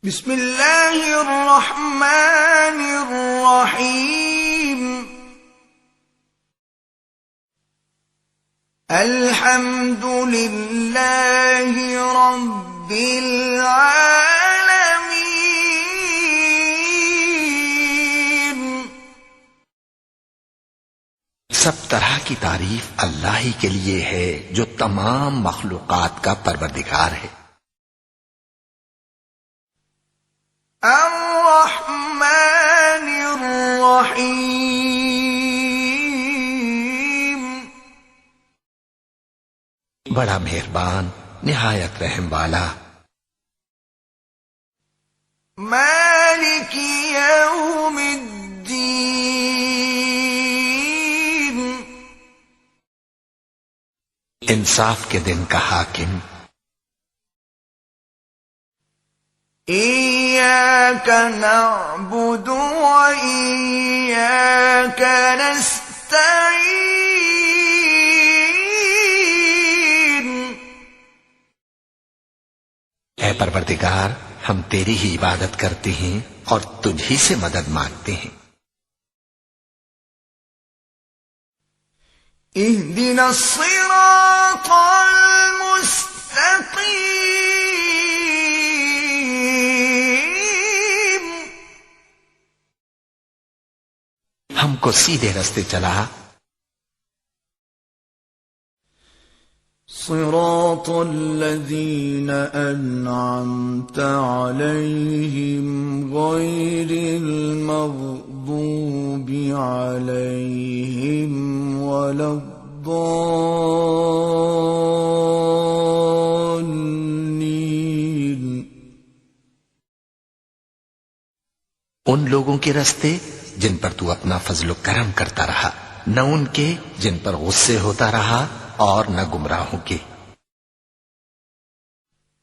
بسم اللہ الرحمن الرحیم الحمد للہ رب العالمین۔ سب طرح کی تعریف اللہ ہی کے لیے ہے جو تمام مخلوقات کا پروردگار ہے۔ الرحمن الرحیم، بڑا مہربان نہایت رحم والا۔ مالک یوم الدین، انصاف کے دن کا حاکم۔ ایاک نعبد وایاک نستعین، اے پروردگار ہم تیری ہی عبادت کرتے ہیں اور تجھ ہی سے مدد مانگتے ہیں۔ اہدنا الصراط المستقیم، ہم کو سیدھے رستے چلا۔ صراط الذین انعمت علیہم غیر المغضوب علیہم ولا الضالین۔ ان لوگوں کے رستے جن پر تو اپنا فضل و کرم کرتا رہا، نہ ان کے جن پر غصے ہوتا رہا اور نہ گمراہوں کے۔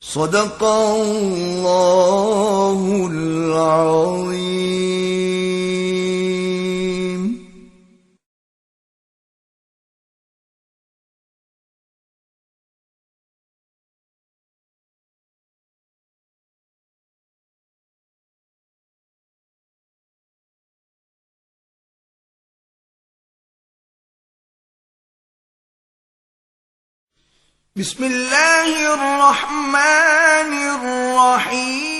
صدق اللہ العظیم۔ بسم اللہ الرحمن الرحیم۔